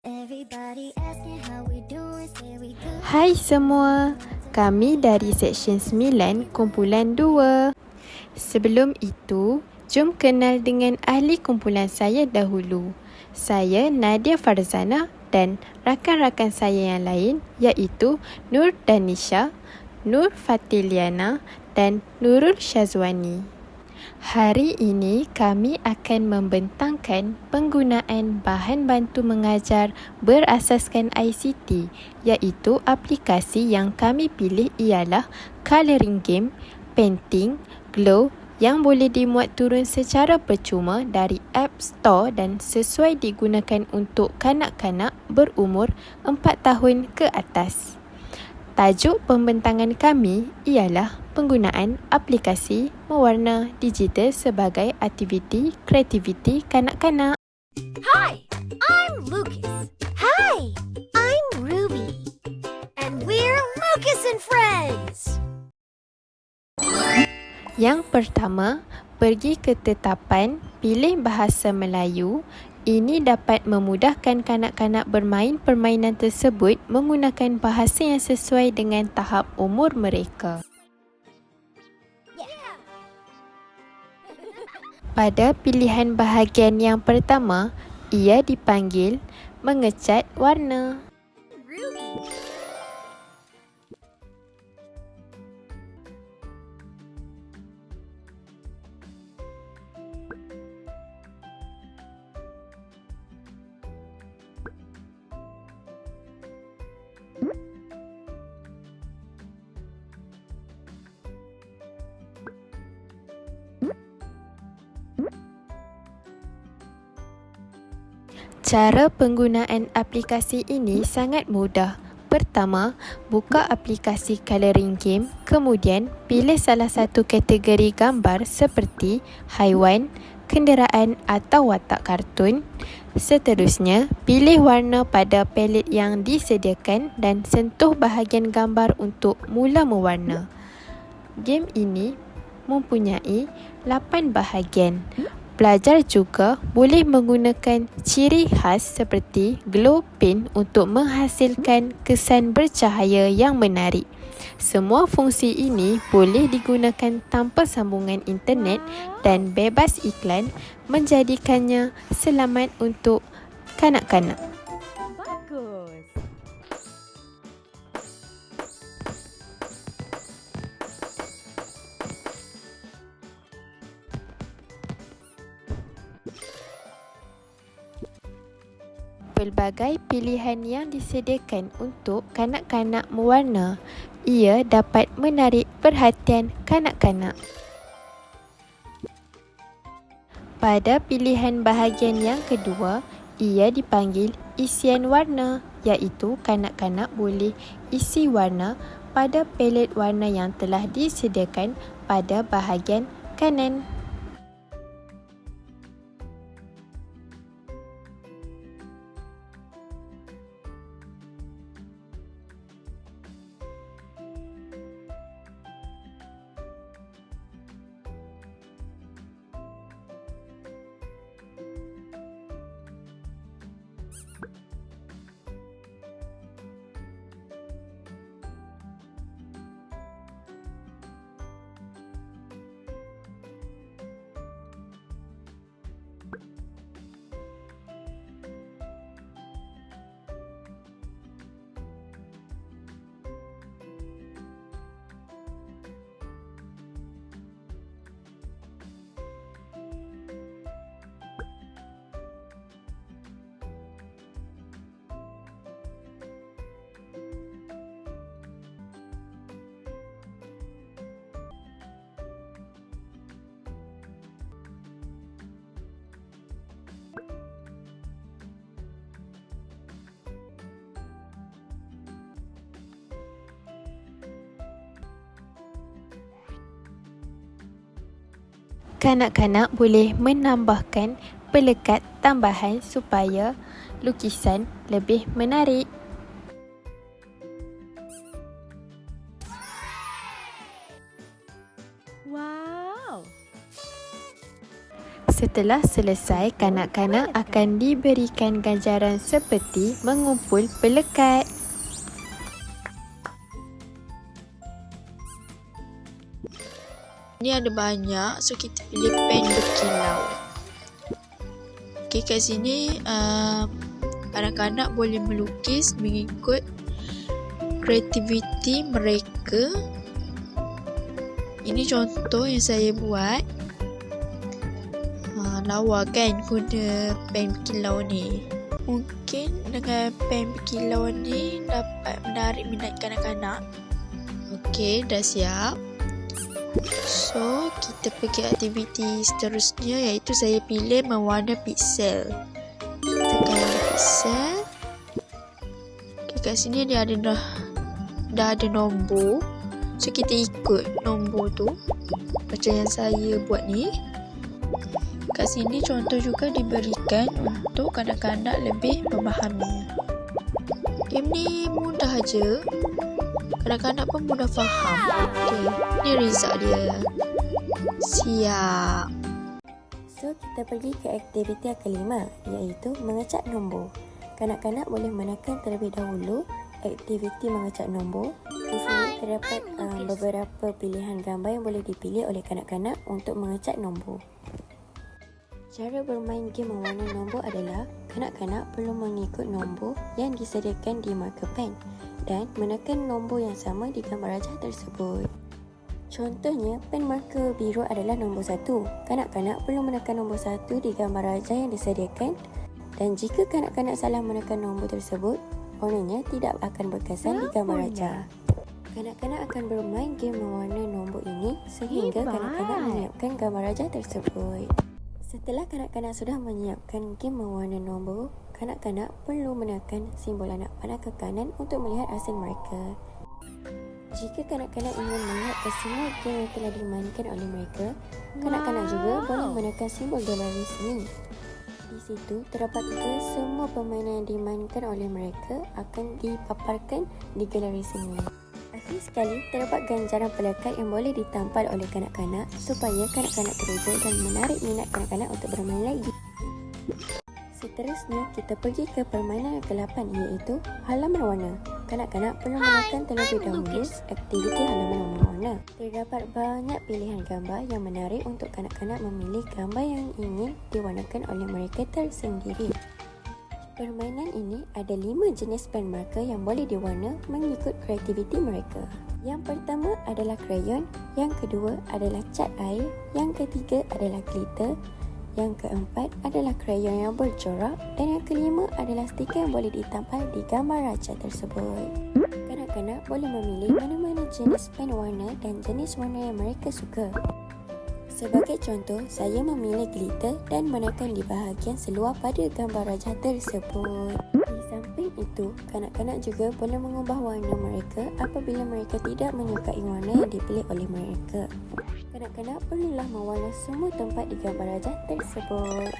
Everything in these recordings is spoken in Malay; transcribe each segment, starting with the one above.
Everybody asking how we doing, say we good. Hai semua, kami dari Seksyen 9 Kumpulan 2. Sebelum itu, jom kenal dengan ahli kumpulan saya dahulu. Saya Nadia Farzana dan rakan-rakan saya yang lain iaitu Nur Danisha, Nur Fatiliana dan Nurul Syazwani. Hari ini kami akan membentangkan penggunaan bahan bantu mengajar berasaskan ICT, iaitu aplikasi yang kami pilih ialah Colouring Game, Painting, Glow yang boleh dimuat turun secara percuma dari App Store dan sesuai digunakan untuk kanak-kanak berumur 4 tahun ke atas. Tajuk pembentangan kami ialah penggunaan aplikasi mewarna digital sebagai aktiviti kreativiti kanak-kanak. Hi, I'm Lucas. Hi, I'm Ruby. And we're Lucas and Friends. Yang pertama, pergi ke tetapan pilih bahasa Melayu. Ini dapat memudahkan kanak-kanak bermain permainan tersebut menggunakan bahasa yang sesuai dengan tahap umur mereka. Pada pilihan bahagian yang pertama, ia dipanggil mengecat warna. Cara penggunaan aplikasi ini sangat mudah. Pertama, buka aplikasi Colouring Game, kemudian pilih salah satu kategori gambar seperti haiwan, kenderaan atau watak kartun. Seterusnya, pilih warna pada palet yang disediakan dan sentuh bahagian gambar untuk mula mewarna. Game ini mempunyai 8 bahagian. Pelajar juga boleh menggunakan ciri khas seperti glow paint untuk menghasilkan kesan bercahaya yang menarik. Semua fungsi ini boleh digunakan tanpa sambungan internet dan bebas iklan, menjadikannya selamat untuk kanak-kanak. Bagus. Pelbagai pilihan yang disediakan untuk kanak-kanak mewarna. Ia dapat menarik perhatian kanak-kanak. Pada pilihan bahagian yang kedua, ia dipanggil isian warna, iaitu kanak-kanak boleh isi warna pada palet warna yang telah disediakan pada bahagian kanan. Kanak-kanak boleh menambahkan pelekat tambahan supaya lukisan lebih menarik. Wow. Setelah selesai, kanak-kanak akan diberikan ganjaran seperti mengumpul pelekat. Ni ada banyak, so kita pilih pen berkilau. Okey, kat sini kanak-kanak boleh melukis mengikut kreativiti mereka. Ini contoh yang saya buat. Lawa kan guna pen berkilau ni. Mungkin dengan pen berkilau ni dapat menarik minat kanak-kanak. Okey, dah siap. So, kita pergi aktiviti seterusnya, iaitu saya pilih mewarna piksel. Tekan warna piksel. Okay, kat sini dia ada dah ada nombor. So, kita ikut nombor tu macam yang saya buat ni. Kat sini contoh juga diberikan untuk kanak-kanak lebih memahami. Game ni mudah aja. Kanak-kanak pun mudah faham. Okey, ni result dia. Siap. So, kita pergi ke aktiviti yang kelima, iaitu mengecak nombor. Kanak-kanak boleh menekan terlebih dahulu aktiviti mengecak nombor. Di sini terdapat beberapa pilihan gambar yang boleh dipilih oleh kanak-kanak untuk mengecak nombor. Cara bermain game mewarna nombor adalah kanak-kanak perlu mengikut nombor yang disediakan di marker pen dan menekan nombor yang sama di gambar rajah tersebut. Contohnya, pen marker biru adalah nombor 1. Kanak-kanak perlu menekan nombor 1 di gambar rajah yang disediakan, dan jika kanak-kanak salah menekan nombor tersebut, warnanya tidak akan berkesan di gambar rajah. Kanak-kanak akan bermain game mewarna nombor ini sehingga kanak-kanak menyiapkan gambar rajah tersebut. Setelah kanak-kanak sudah menyiapkan game mewarna nombor, kanak-kanak perlu menekan simbol anak panah ke kanan untuk melihat hasil mereka. Jika kanak-kanak ingin melihat kesemua game yang telah dimainkan oleh mereka, kanak-kanak juga boleh menekan simbol galeri sini. Di situ terdapat kesemua permainan yang dimainkan oleh mereka akan dipaparkan di galeri sini. Akhir sekali, terdapat ganjaran pelekat yang boleh ditampal oleh kanak-kanak supaya kanak-kanak teruja dan menarik minat kanak-kanak untuk bermain lagi. Seterusnya, kita pergi ke permainan yang ke-8, iaitu halaman warna. Kanak-kanak perlu menekan terlebih dahulu aktiviti halaman warna. Terdapat banyak pilihan gambar yang menarik untuk kanak-kanak memilih gambar yang ingin diwarnakan oleh mereka tersendiri. Permainan ini ada 5 jenis pen marker yang boleh diwarna mengikut kreativiti mereka. Yang pertama adalah krayon, yang kedua adalah cat air, yang ketiga adalah glitter, yang keempat adalah krayon yang bercorak, dan yang kelima adalah stiker yang boleh ditampal di gambar rajah tersebut. Kanak-kanak boleh memilih mana-mana jenis pen warna dan jenis warna yang mereka suka. Sebagai contoh, saya memilih glitter dan menekan di bahagian seluar pada gambar rajah tersebut. Di samping itu, kanak-kanak juga boleh mengubah warna mereka apabila mereka tidak menyukai warna yang dipilih oleh mereka. Kanak-kanak perlulah mewarna semua tempat di gambar rajah tersebut.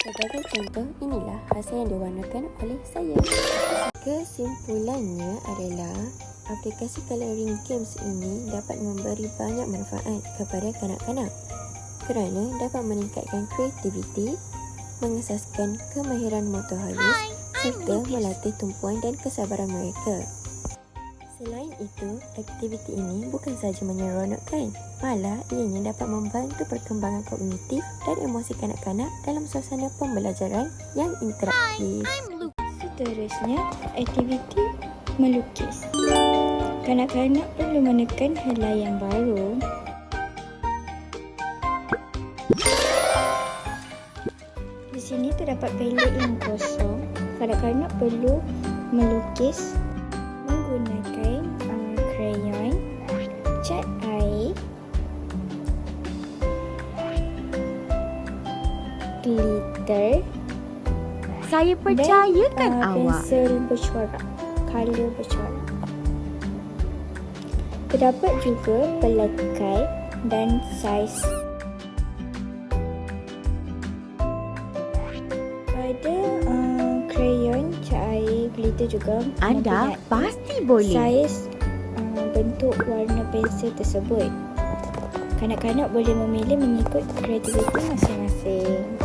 Sebagai contoh, inilah hasil yang diwarnakan oleh saya. Kesimpulannya adalah aplikasi coloring games ini dapat memberi banyak manfaat kepada kanak-kanak kerana dapat meningkatkan kreativiti, mengesaskan kemahiran motor halus serta melatih tumpuan dan kesabaran mereka. Selain itu, aktiviti ini bukan sahaja menyeronokkan, malah ianya dapat membantu perkembangan kognitif dan emosi kanak-kanak dalam suasana pembelajaran yang interaktif. Seterusnya, aktiviti melukis. Kanak-kanak perlu menekan helai yang baru. Di sini terdapat pelik yang kosong. Kanak-kanak perlu melukis menggunakan krayon, cat air, glitter, Saya percayakan dan awak. pensel bercorak, color bercorak. Terdapat juga pelekat dan saiz. Pada krayon, cat air, glitter juga Anda mempunyai pasti boleh. saiz bentuk warna pensel tersebut. Kanak-kanak boleh memilih mengikut kreativiti masing-masing.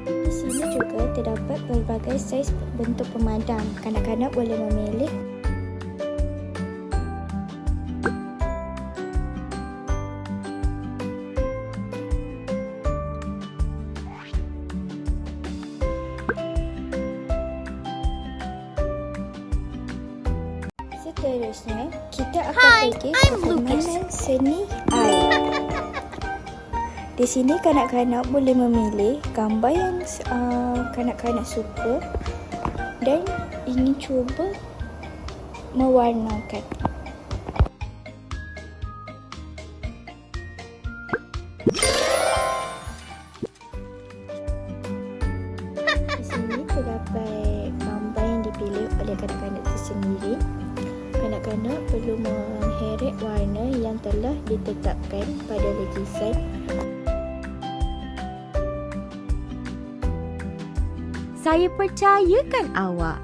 Di sini juga terdapat pelbagai saiz bentuk pemadam. Kanak-kanak boleh memilih Seterusnya, kita akan pergi ke permainan seni air. Di sini kanak-kanak boleh memilih gambar yang kanak-kanak suka dan ingin cuba mewarnakan. Di sini terdapat gambar yang dipilih oleh kanak-kanak tersendiri. Kanak-kanak perlu mengheret warna yang telah ditetapkan pada lukisan. Saya percayakan awak.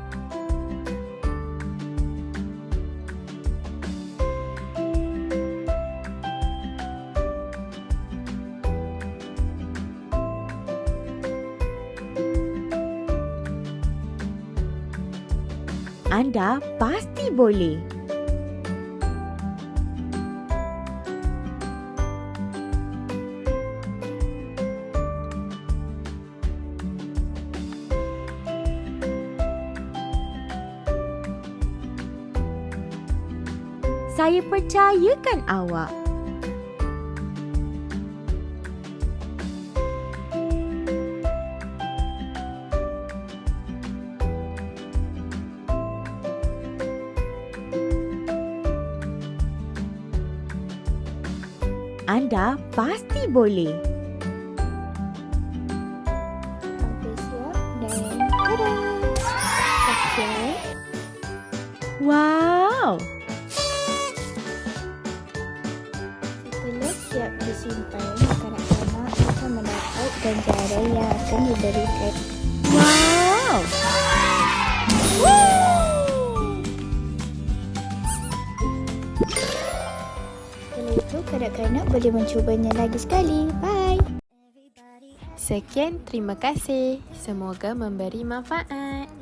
Anda pasti boleh. Saya percayakan awak. Anda pasti boleh. Hampir siap dan tada! Dah siap. Wow! Setelah siap disimpan, kanak-kanak akan mendapat ganjaran yang akan diberikan. Wow! Setelah itu, kanak-kanak boleh mencubanya lagi sekali. Bye! Sekian, terima kasih. Semoga memberi manfaat.